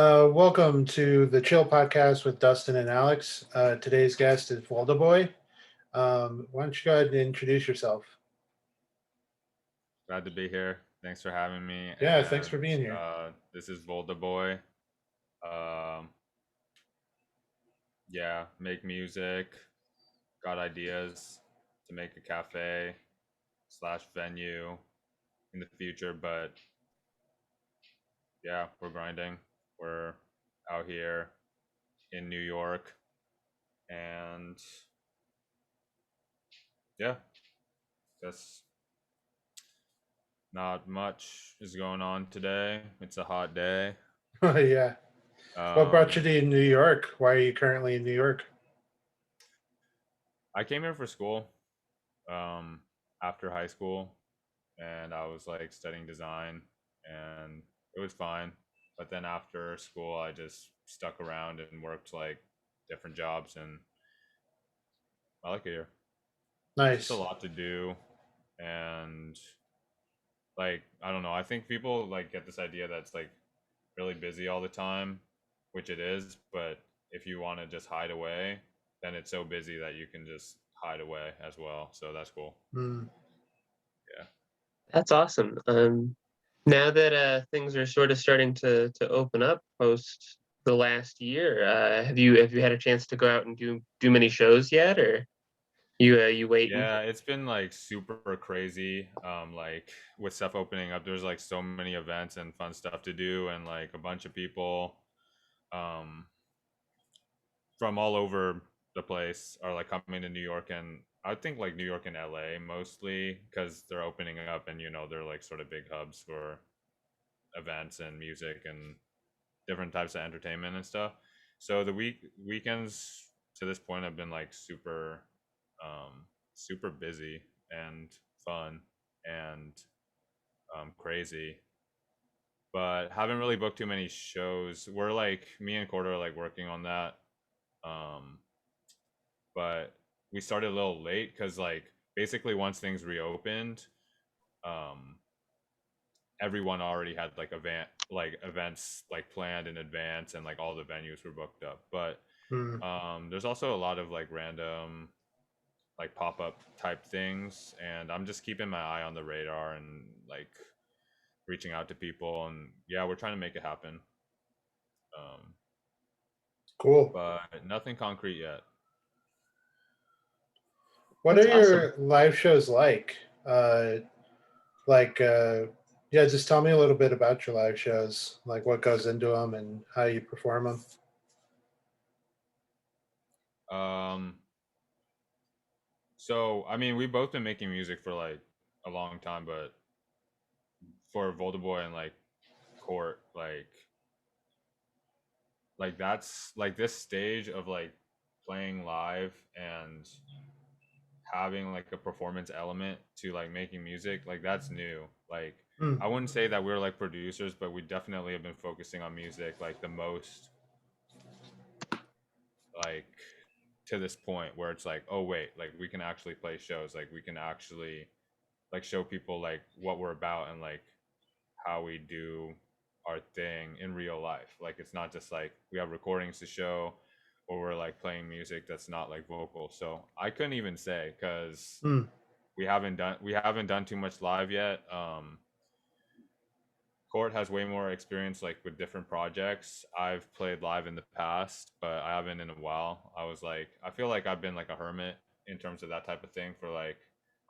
Welcome to the Chill Podcast with Dustin and Alex. Today's guest is Voldeboy. Why don't you go ahead and introduce yourself? Glad to be here. Thanks for having me. Yeah, thanks for And being here. this is Voldeboy. Um, yeah, make music. Got ideas to make a cafe slash venue in the future, but yeah, we're grinding. We're out here in New York, and yeah, just not much is going on today. It's a hot day. Yeah. What brought you Um, to New York? Why are you currently in New York? I came here for school um, after high school, and I was like studying design, and it was fine. But then after school, I just stuck around and worked like different jobs, and I like it here. It's just a Nice. lot to do, and like I don't know. I think people like get this idea that's like really busy all the time, which it is. But if you want to just hide away, then it's so busy that you can just hide away as well. So that's cool. Hmm. Yeah. That's awesome. Now that things are sort of starting to open up post the last year, have you had a chance to go out and do many shows yet, or you waiting? Yeah, it's been like super crazy. Like with stuff opening up, there's like so many events and fun stuff to do, and like a bunch of people um from all over the place are like coming to New York, and I think like New York and LA mostly because they're opening up, and they're like sort of big hubs for events and music and different types of entertainment and stuff. So the weekends to this point have been like super busy and fun and crazy, but haven't really booked too many shows. We're like me and Corda are like working on that, um, but we started a little late because like basically once things reopened, um, everyone already had like events like planned in advance, and like all the venues were booked up. But Hmm. there's also a lot of like random like pop-up type things, and I'm just keeping my eye on the radar and like reaching out to people, and yeah, we're trying to make it happen, um, Cool. but nothing concrete yet. What are That's awesome. your live shows like? Like, yeah, just tell me a little bit about your live shows, like what goes into them and how you perform them. um, so I mean we've both been making music for like a long time, but for Voldeboy and like Court, like that's like this stage of like playing live and having like a performance element to like making music, like that's new. Like Hmm. I wouldn't say that we're like producers, but we definitely have been focusing on music like the most, like to this point where it's like, oh wait, like we can actually play shows, like we can actually like show people like what we're about and like how we do our thing in real life. Like it's not just like we have recordings to show, or we're like playing music that's not like vocal. So I couldn't even say because Hmm. we haven't done too much live yet. Court has way more experience like with different projects. I've played live in the past, but I haven't in a while. I feel like I've been like a hermit in terms of that type of thing for like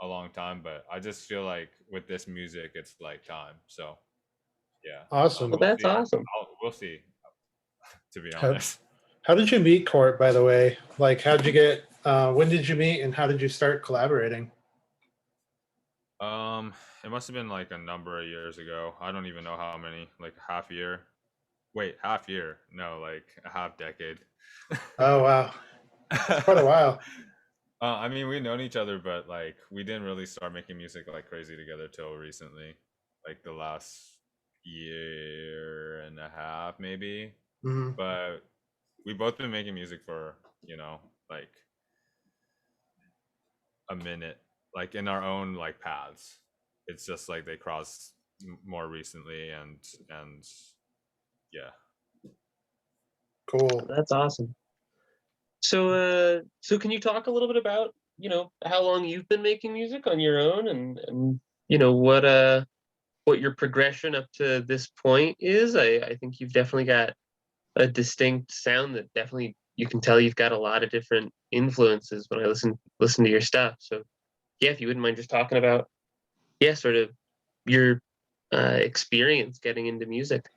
a long time, but I just feel like with this music it's like time. So yeah, Awesome. Well, that's see. awesome. We'll see. To be How, honest, how did you meet Court, by the way? Like, how'd you get, when did you meet and how did you start collaborating? it must have been like a number of years ago. I don't even know how many. Like half year. Wait, half year? No, like a half decade. Oh, wow. It's quite a while. I mean, we've known each other, but like we didn't really start making music like crazy together till recently, like the last year and a half, maybe. Hmm. But we both been making music for like a minute, like in our own like paths. It's just like they crossed more recently, and yeah. Cool. That's awesome. So, can you talk a little bit about, how long you've been making music on your own, and what your progression up to this point is? I think you've definitely got a distinct sound that definitely you can tell you've got a lot of different influences when I listen to your stuff. So yeah, if you wouldn't mind just talking about, yeah, sort of your experience getting into music.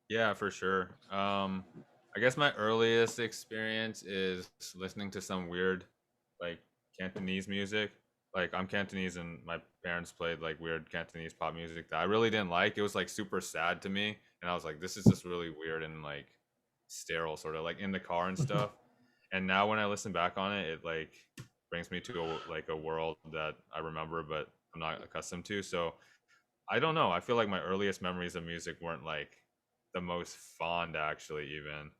Yeah, for sure. I guess my earliest experience is listening to some weird, like Cantonese music. Like I'm Cantonese, and my parents played like weird Cantonese pop music that I really didn't like. It was like super sad to me, and I was like, this is just really weird and like sterile, sort of like in the car and stuff. And now when I listen back on it, it like brings me to a world that I remember, but I'm not accustomed to. So I don't know. I feel like my earliest memories of music weren't like the most fond, actually, even.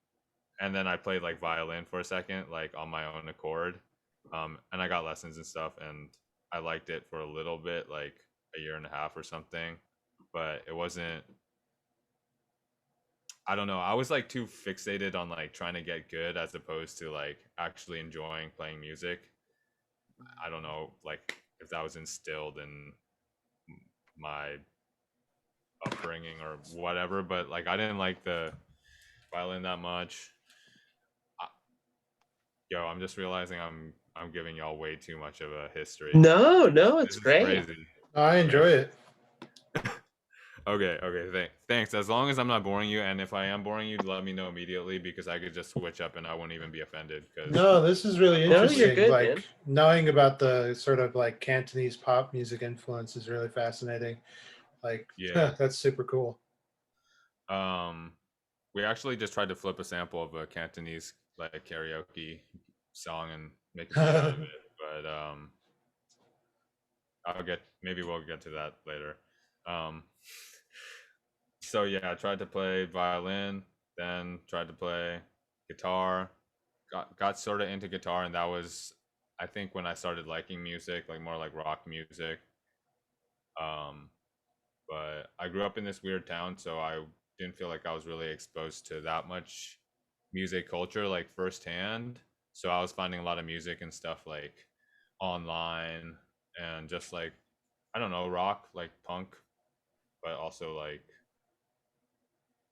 And then I played like violin for a second, like on my own accord. And I got lessons and stuff, and I liked it for a little bit, like a year and a half or something. But it wasn't, I don't know. I was like too fixated on like trying to get good as opposed to like actually enjoying playing music. I don't know, like if that was instilled in my upbringing or whatever, but like I didn't like the violin that much. I, Yo, I'm just realizing I'm giving y'all way too much of a history. No, This it's is great. crazy. I enjoy it. Okay. Thanks. As long as I'm not boring you, and if I am boring you, let me know immediately because I could just switch up and I won't even be offended. Because No, this is really No, you're interesting. good, Like man. knowing about the sort of like Cantonese pop music influence is really fascinating. Like, yeah, that's super cool. um, we actually just tried to flip a sample of a Cantonese like karaoke song and make a beat out of it, but maybe we'll get to that later. Um, so yeah, I tried to play violin, then tried to play guitar, got sort of into guitar, and that was I think when I started liking music, like more like rock music. Um, but I grew up in this weird town, so I didn't feel like I was really exposed to that much music culture like firsthand. So I was finding a lot of music and stuff like online and just like I don't know, rock, like punk, but also like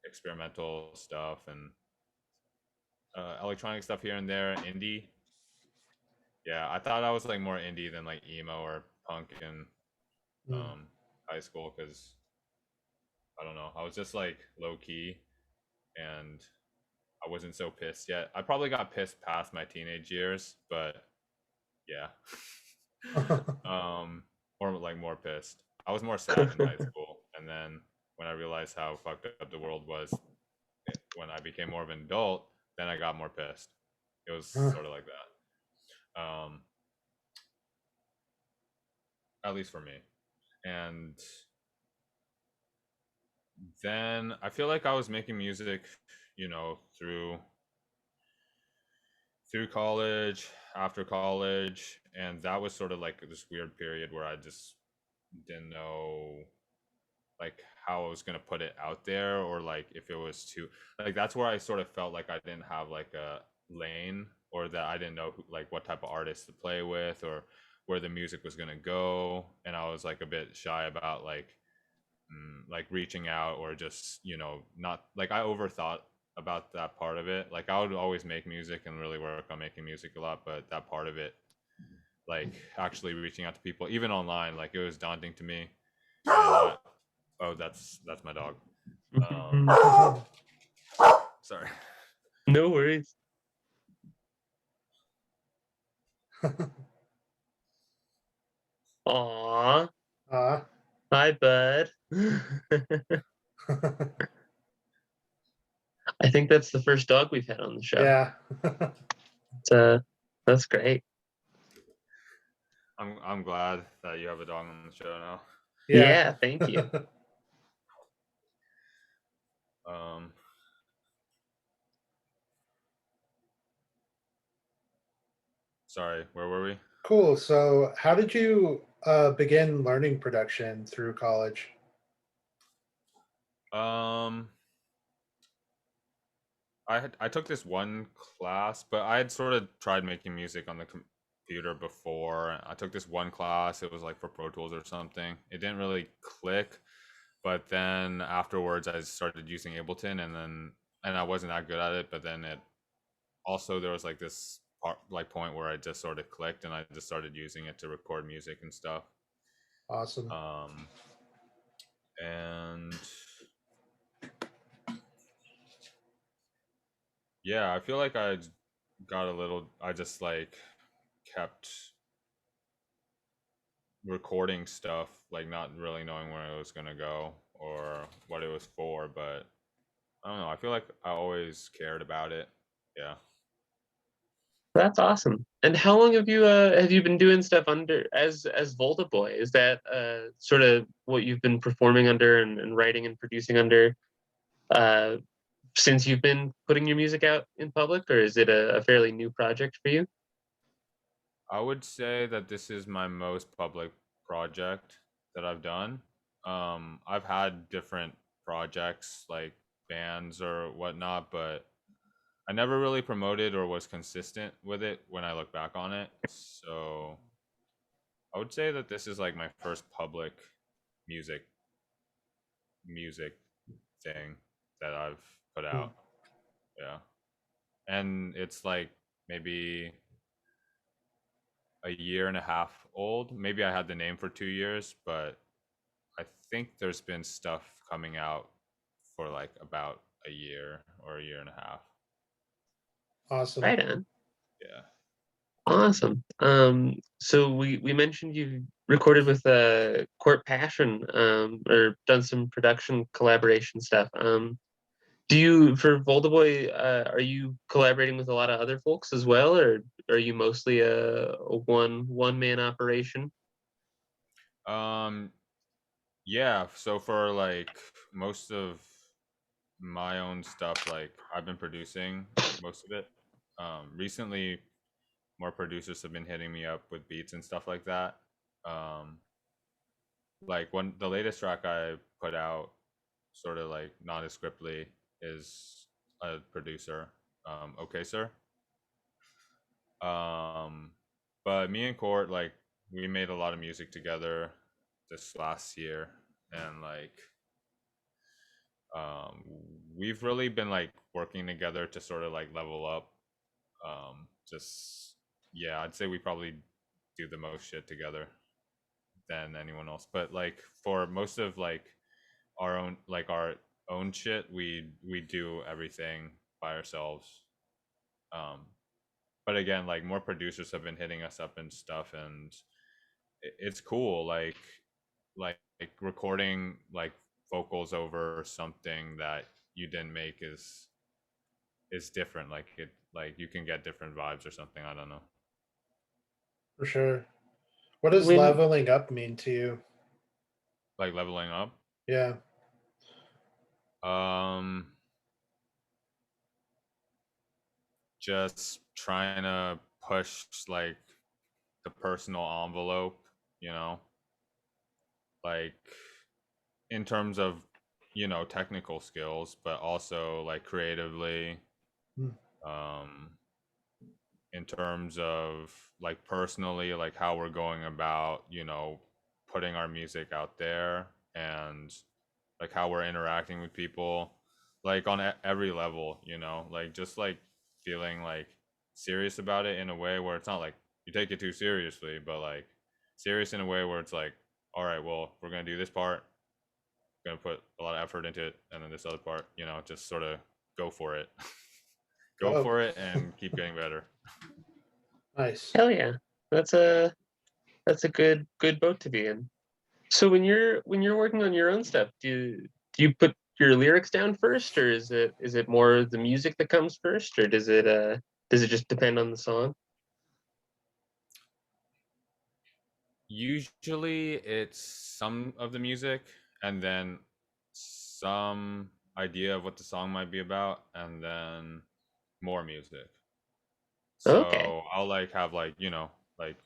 experimental stuff and electronic stuff here and there, indie. Yeah, I thought I was like more indie than like emo or punk in Mm. um, high school because I don't know, I was just like low key and I wasn't so pissed yet. I probably got pissed past my teenage years, but yeah, or like more pissed. I was more sad in high school, and then when I realized how fucked up the world was, when I became more of an adult, then I got more pissed. It was sort of like that, at least for me. And then I feel like I was making music, through college, after college, and that was sort of like this weird period where I just didn't know like how I was gonna put it out there or like if it was too like that's where I sort of felt like I didn't have like a lane or that I didn't know like what type of artists to play with or where the music was gonna go, and I was like a bit shy about like reaching out or just not like I overthought about that part of it. Like I would always make music and really work on making music a lot, but that part of it, like actually reaching out to people even online, like it was daunting to me. And oh, that's my dog. Sorry. No worries. Aw, hi, bud. I think that's the first dog we've had on the show. Yeah. That's great. I'm glad that you have a dog on the show now. Yeah, thank you. Um, sorry, where were we? Cool. So, how did you begin learning production through college? Um, I took this one class, but I had sort of tried making music on the computer before. I took this one class. It was like for Pro Tools or something. It didn't really click, but then afterwards I started using Ableton, and I wasn't that good at it. But then it also there was like this part, like point where I just sort of clicked, and I just started using it to record music and stuff. Awesome. And yeah, I feel like I just like kept recording stuff, like not really knowing where it was gonna go or what it was for, but I don't know. I feel like I always cared about it. Yeah. That's awesome. And how long have you been doing stuff under as Voldeboy? Is that sort of what you've been performing under and writing and producing under uh, since you've been putting your music out in public, or is it a fairly new project for you? I would say that this is my most public project that I've done. I've had different projects like bands or whatnot, but I never really promoted or was consistent with it when I look back on it. So I would say that this is like my first public music music thing that I've put Hmm. out. Yeah. And it's like maybe a year and a half old. Maybe I had the name for 2 years, but I think there's been stuff coming out for like about a year or a year and a half. Awesome. Right on. Yeah. Awesome. So we mentioned you recorded with Court Passion, or done some production collaboration stuff. Do you for Voldeboy, are you collaborating with a lot of other folks as well, or are you mostly a one man operation? Um yeah, so for like most of my own stuff, like I've been producing most of it. Recently more producers have been hitting me up with beats and stuff like that. Um like when the latest track I put out sort of like nondescriptly is a producer, okay sir. um but me and Court, like, we made a lot of music together this last year, and like um we've really been like working together to sort of like level up. Just yeah, I'd say we probably do the most shit together than anyone else, but like for most of like our own shit, we do everything by ourselves. um but again, like more producers have been hitting us up and stuff, and it's cool, like recording like vocals over something that you didn't make is different. Like it, like you can get different vibes or something, I don't know. For sure. What does When leveling up mean to you? Like leveling up, Yeah. um just trying to push like the personal envelope, you know, like in terms of, technical skills, but also like creatively, Hmm. um in terms of like personally, like how we're going about, putting our music out there, and like how we're interacting with people, like on every level, like just like feeling like serious about it in a way where it's not like you take it too seriously, but like serious in a way where it's like, all right, well, we're going to do this part, going to put a lot of effort into it, and then this other part, just sort of go for it. Go Oh, for it and keep getting better. nice. hell yeah, that's a that's a good boat to be in. So when you're working on your own stuff, do you put your lyrics down first, or is it more the music that comes first, or does it just depend on the song? Usually it's some of the music, and then some idea of what the song might be about, and then more music. Okay. So I'll like have like, like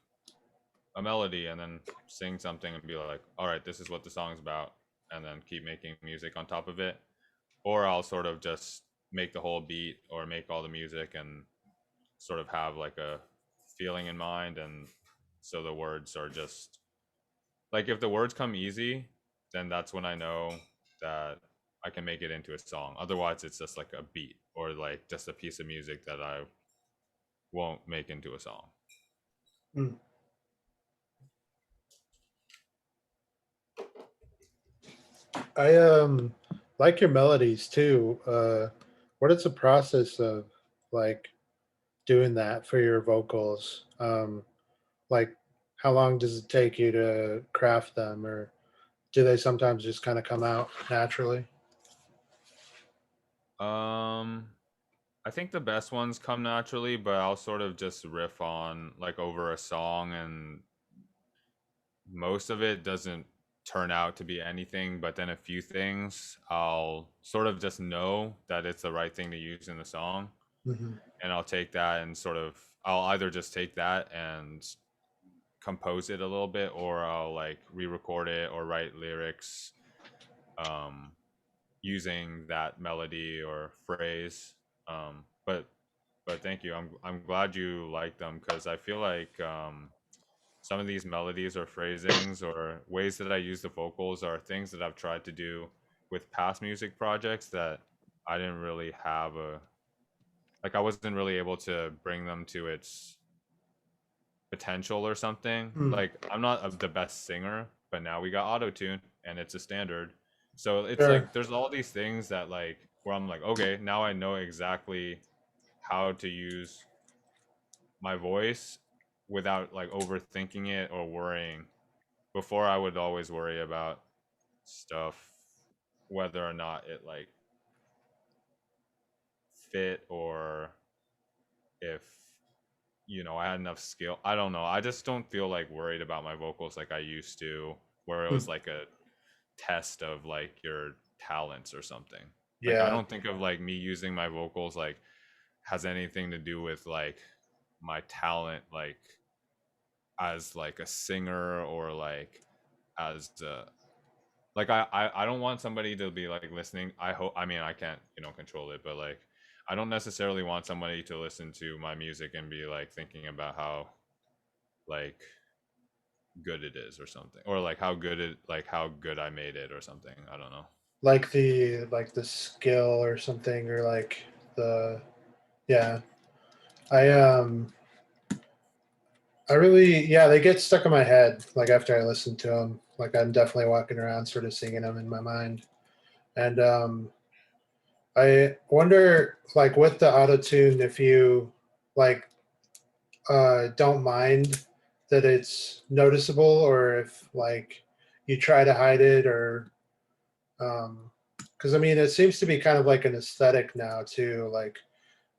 a melody, and then sing something and be like, all right, this is what the song's about, and then keep making music on top of it. Or I'll sort of just make the whole beat or make all the music and sort of have like a feeling in mind, and so the words are just like, if the words come easy, then that's when I know that I can make it into a song. Otherwise it's just like a beat or like just a piece of music that I won't make into a song. Hmm. I like your melodies too. What is the process of like doing that for your vocals? Like how long does it take you to craft them, or do they sometimes just kind of come out naturally? um I think the best ones come naturally, but I'll sort of just riff on like over a song, and most of it doesn't turn out to be anything, but then a few things I'll sort of just know that it's the right thing to use in the song, Hmm. and I'll take that and sort of, I'll either just take that and compose it a little bit, or I'll like re-record it or write lyrics um using that melody or phrase. But thank you. I'm glad you like them, because I feel like some of these melodies or phrasings or ways that I use the vocals are things that I've tried to do with past music projects that I didn't really have a, like, I wasn't really able to bring them to its potential or something. Hmm. Like, I'm not the best singer, but now we got Autotune and it's a standard. So it's Sure. like there's all these things that, like, where I'm like, okay, now I know exactly how to use my voice without like overthinking it or worrying. Before I would always worry about stuff, whether or not it like fit, or if I had enough skill. I don't know. I just don't feel like worried about my vocals like I used to, where it Hmm. was like a test of like your talents or something. Like, I Yeah. don't think of like me using my vocals like has anything to do with like my talent, like as like a singer, or like as like I don't want somebody to be like listening. I hope, I mean, I can't control it, but like I don't necessarily want somebody to listen to my music and be like thinking about how like good it is or something, or like how good it, like how good I made it or something. I don't know. Like the skill or something, or like the yeah. I really, yeah, they get stuck in my head. Like after I listen to them, like I'm definitely walking around sort of singing them in my mind. And I wonder, like with the auto tune, if you like don't mind that it's noticeable, or if like you try to hide it, or because I mean, it seems to be kind of like an aesthetic now too. Like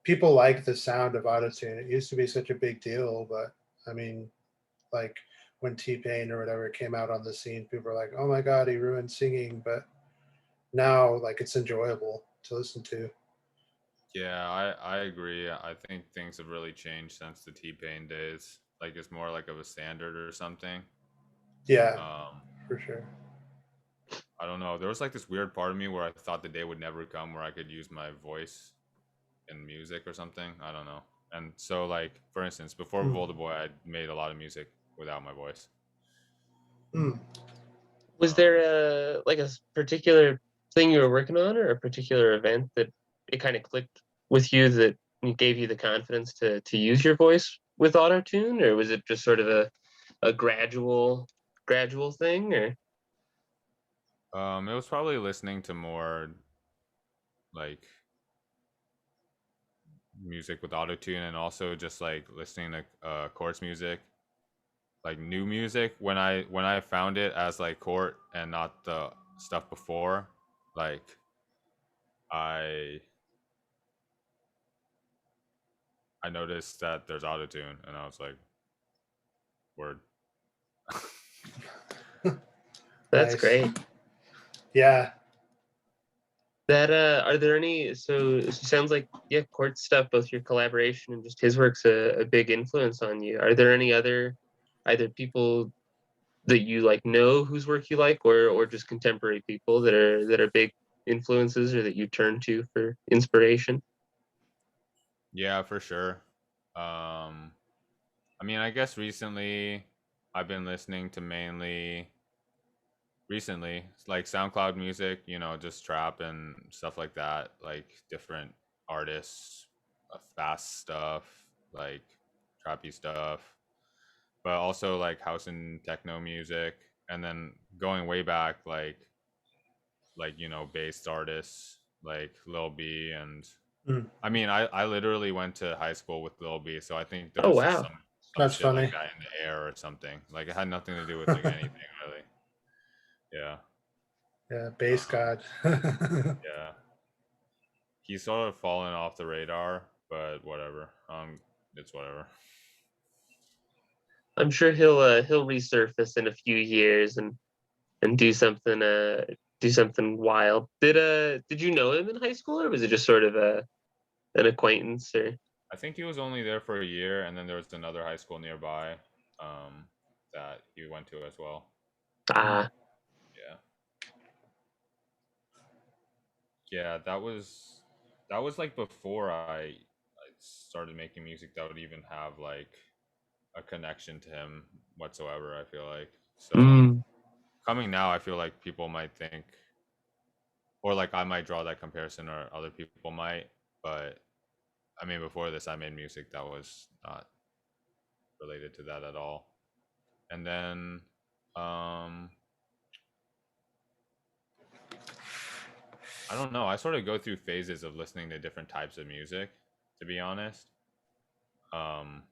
people like the sound of auto tune. It used to be such a big deal, but I mean, like when T-Pain or whatever came out on the scene, people were like, "Oh my God, he ruined singing." But now, like, it's enjoyable to listen to. Yeah, I agree. I think things have really changed since the T-Pain days. Like, it's more like of a standard or something. Yeah, um for sure. I don't know, there was like this weird part of me where I thought the day would never come where I could use my voice in music or something. I don't know. And so, like, for instance, before Mm, Voldeboy, I made a lot of music without my voice. mm. Was there um a particular thing you were working on, or a particular event that it kind of clicked with you, that gave you the confidence to use your voice with Autotune, or was it just sort of a gradual thing, or it was probably listening to more like music with autotune, and also just like listening to chorus music, like new music, when I found it as like court and not the stuff before. Like, I I noticed that there's autotune, and I was like, word. that's Nice. great. Yeah. That are there any, so it sounds like, yeah, Court stuff, both your collaboration and just his work's a big influence on you. Are there any other either people that you like know whose work you like, or just contemporary people that are big influences or that you turn to for inspiration? Yeah, for sure. I mean, I guess recently I've been listening to mainly recently like SoundCloud music, you know, just trap and stuff like that, like different artists, fast stuff, like trappy stuff, but also like house and techno music, and then going way back, like you know, bass artists like Lil B and Mm, I mean, I literally went to high school with Lil B, so I think Oh there's just wow. some that's shit like funny. that in the air or something. Like it had nothing to do with like anything really. Yeah. Yeah, bass Um, god. yeah. He's sort of fallen off the radar, but whatever. It's whatever. I'm sure he'll resurface in a few years and do something wild. Did you know him in high school, or was it just sort of an acquaintance? Or I think he was only there for a year, and then there was another high school nearby, that he went to as well. ah, Yeah. Yeah, that was like before I started making music that would even have like a connection to him whatsoever, I feel like. So mm, coming now, I feel like people might think, or like I might draw that comparison, or other people might, but I mean, before this, I made music that was not related to that at all. And then, um, I don't know. I sort of go through phases of listening to different types of music, to be honest. Um,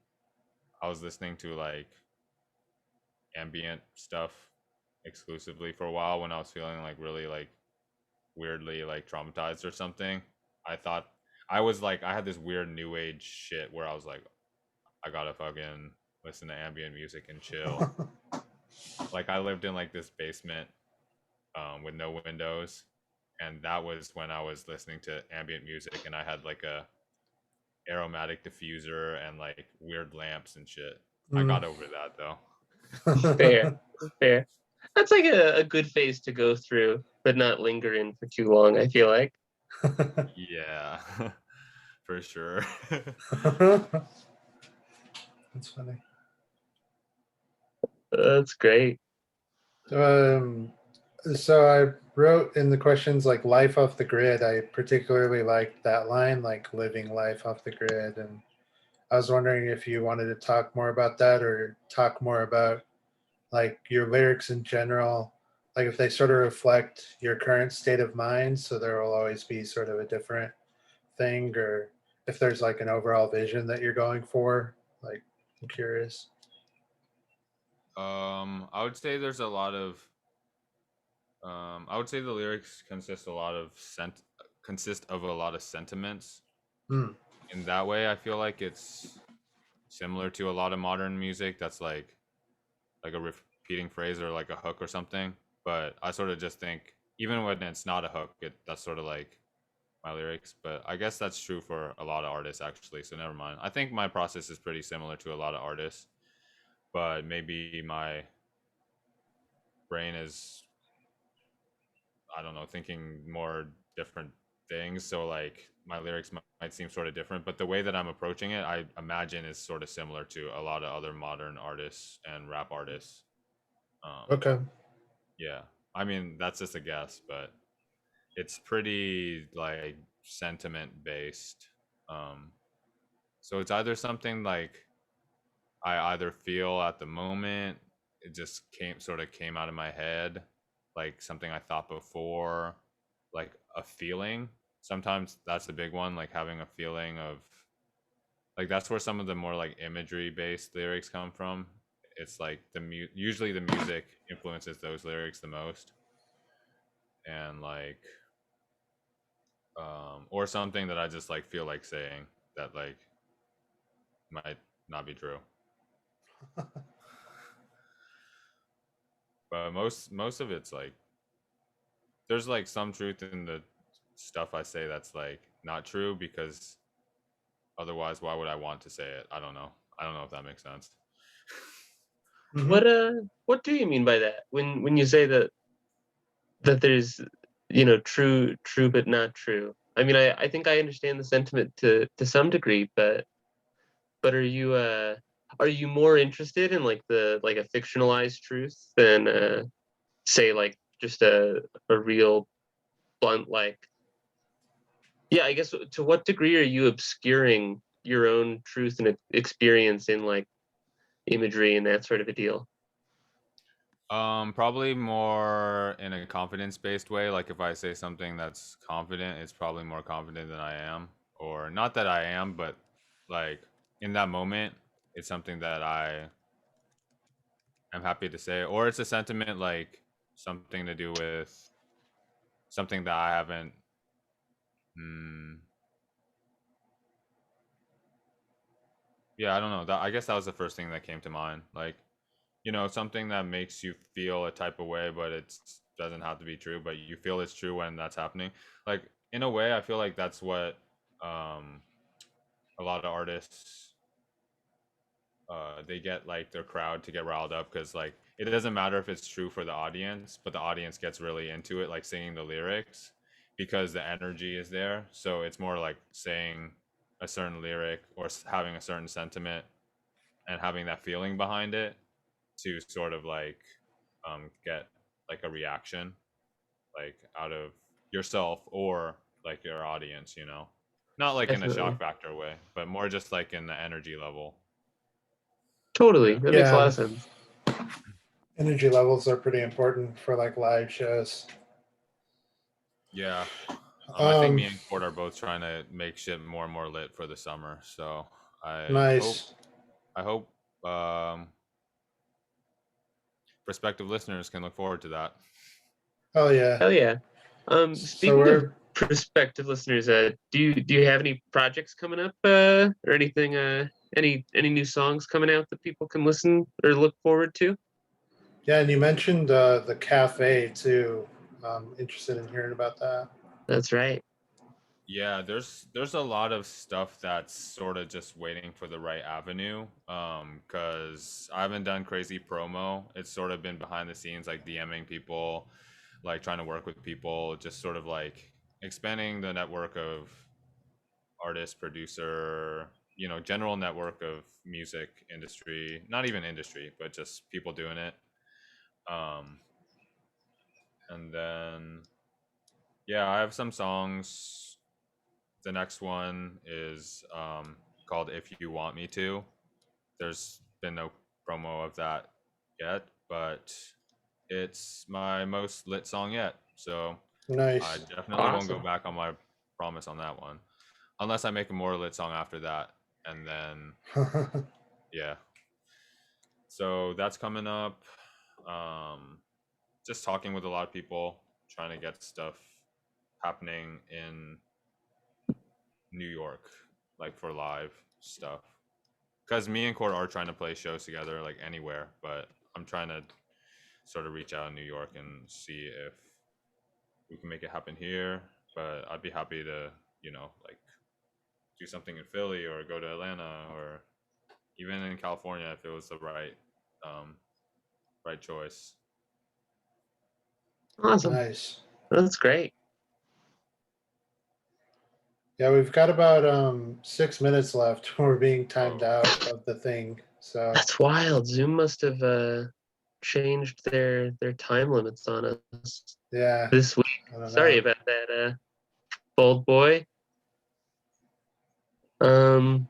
I was listening to like ambient stuff exclusively for a while when I was feeling like really like weirdly like traumatized or something. I thought I was like I had this weird new age shit where I was like I gotta fucking listen to ambient music and chill. Like I lived in like this basement, with no windows, and that was when I was listening to ambient music, and I had like a aromatic diffuser and like weird lamps and shit. I Mm. got over that though. fair, fair. That's like a good phase to go through, but not linger in for too long, I feel like. Yeah, for sure. That's funny. That's great. Um, so I wrote in the questions like life off the grid. I particularly liked that line, like living life off the grid. And I was wondering if you wanted to talk more about that or talk more about like your lyrics in general, like if they sort of reflect your current state of mind. So there will always be sort of a different thing, or if there's like an overall vision that you're going for. Like, I'm curious. I would say there's a lot of I would say the lyrics consist of a lot of sentiments. Hmm. In that way, I feel like it's similar to a lot of modern music that's like a repeating phrase or like a hook or something. But I sort of just think even when it's not a hook, that's sort of like my lyrics. But I guess that's true for a lot of artists actually. So never mind. I think my process is pretty similar to a lot of artists, but maybe my brain is, I don't know, thinking more different things. So like my lyrics might seem sort of different, but the way that I'm approaching it, I imagine is sort of similar to a lot of other modern artists and rap artists. Um, Okay. yeah, I mean that's just a guess, but it's pretty like sentiment based. Um, so it's either something like I either feel at the moment, it just came out of my head, like something I thought before, like a feeling. Sometimes that's a big one, like having a feeling of like that's where some of the more like imagery based lyrics come from. It's like usually the music influences those lyrics the most, and like or something that I just like feel like saying that like might not be true. But most of it's like there's like some truth in the stuff I say that's like not true, because otherwise why would I want to say it? I don't know if that makes sense. Mhm. What what do you mean by that when you say that there's true but not true. I mean, I think I understand the sentiment to some degree, but are you more interested in like the like a fictionalized truth than say like just a real blunt like, yeah, I guess, to what degree are you obscuring your own truth and experience in like imagery and that sort of a deal? Probably more in a confidence-based way. Like if I say something that's confident, it's probably more confident than I am, or not that I am, but like in that moment, it's something that I am happy to say, or it's a sentiment like something to do with something that I haven't. Mm, yeah, I don't know. That I guess that was the first thing that came to mind. Like something that makes you feel a type of way, but it doesn't have to be true, but you feel it's true when that's happening. Like in a way, I feel like that's what um, a lot of artists they get like their crowd to get riled up because like it doesn't matter if it's true for the audience, but the audience gets really into it, like singing the lyrics because the energy is there. So it's more like saying a certain lyric or having a certain sentiment and having that feeling behind it to sort of like get like a reaction like out of yourself or like your audience, not like in a shock Definitely. factor way, but more just like in the energy level. Totally. Yeah. That makes a lot Yeah, of sense. energy levels are pretty important for like live shows. Yeah. I think Um, me and Cord are both trying to make shit more and more lit for the summer, so i hope nice. i hope um prospective listeners can look forward to that. Oh yeah. Hell yeah. So Speaking of we're prospective listeners, do you have any projects coming up, or anything, any new songs coming out that people can listen or look forward to? yeah, and you mentioned the cafe too. Interested in hearing about that. That's right. Yeah, there's a lot of stuff that's sort of just waiting for the right avenue. Cause I haven't done crazy promo. It's sort of been behind the scenes, like DMing people, like trying to work with people, just sort of like expanding the network of artist, producer, general network of music industry, not even industry, but just people doing it. Um, and then yeah, I have some songs. The next one is called If You Want Me To. There's been no promo of that yet, but it's my most lit song yet. So I Nice. definitely won't go Awesome. back on my promise on that one. Unless I make a more lit song after that. And then, yeah. So that's coming up. Um, just talking with a lot of people, trying to get stuff happening in New York, like for live stuff. Because me and Cord are trying to play shows together, like anywhere, but I'm trying to sort of reach out in New York and see if we can make it happen here. But I'd be happy to, like do something in Philly or go to Atlanta or even in California if it was the um, right choice. Awesome. Nice. That's great. Yeah, we've got about 6 minutes left. We're being timed Oh, out of the thing. So That's wild. Zoom must have changed their time limits on us yeah, this week. I don't Sorry know. about that, Voldeboy. Um,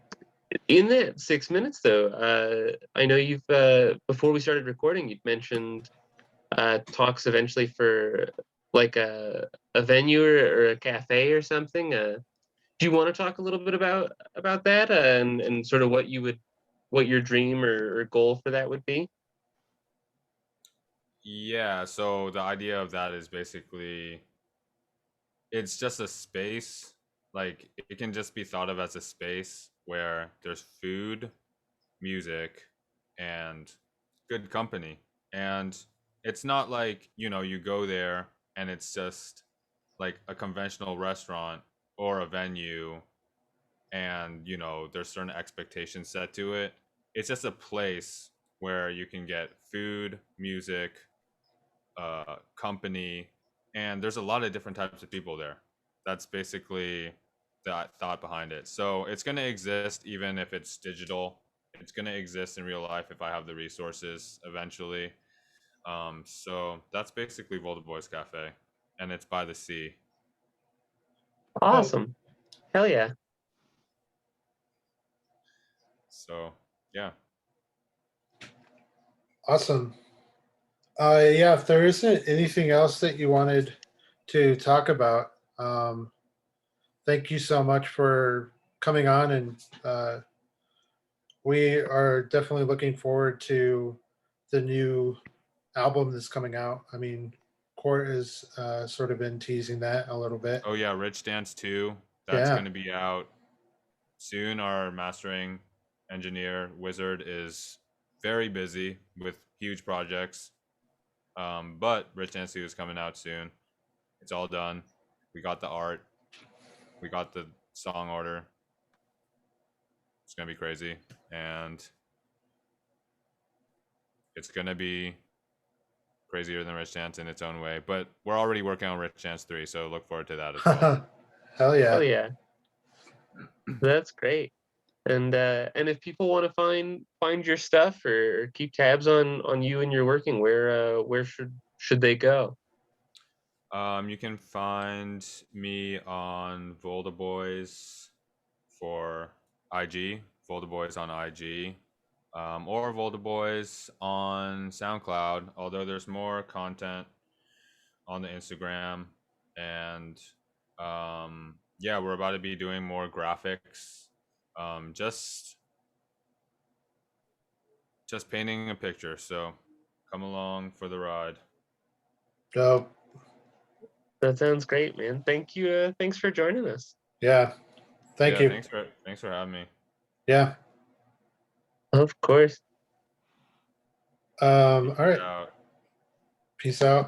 in that 6 minutes though, I know you've before we started recording, you'd mentioned talks eventually for like a venue or a cafe or something. Do you want to talk a little bit about that, and sort of what your dream or goal for that would be? yeah. So the idea of that is basically it's just a space. Like it can just be thought of as a space where there's food, music, and good company. And it's not like, you go there and it's just like a conventional restaurant or a venue and, there's certain expectations set to it. It's just a place where you can get food, music, company, and there's a lot of different types of people there. That's basically the thought behind it. So it's going to exist even if it's digital. It's going to exist in real life if I have the resources eventually. So that's basically Voldeboy's Cafe, and it's by the sea. Awesome. Hell yeah. So yeah. Awesome. Yeah, if there isn't anything else that you wanted to talk about, thank you so much for coming on, and we are definitely looking forward to the new album that's coming out. I mean, Court has sort of been teasing that a little bit. Oh yeah, Rich Dance 2. That's Yeah. going to be out soon. Our mastering engineer Wizard is very busy with huge projects. But Rich Dance 2 is coming out soon. It's all done. We got the art. We got the song order. It's gonna be crazy, and it's gonna be crazier than Rich Dance in its own way. But we're already working on Rich Dance 3, so look forward to that as well. Hell yeah. Hell yeah. That's great. And if people want to find your stuff or keep tabs on you and your working, where should they go? You can find me on Voldeboys for IG, Voldeboys on IG, or Voldeboys on SoundCloud. Although there's more content on the Instagram, and yeah, we're about to be doing more graphics. Just painting a picture. So come along for the ride. Dope. That sounds great, man. Thank you. Thanks for joining us. Yeah. Thank you. Thanks for having me. Yeah. Of course. All right. Out. Peace out.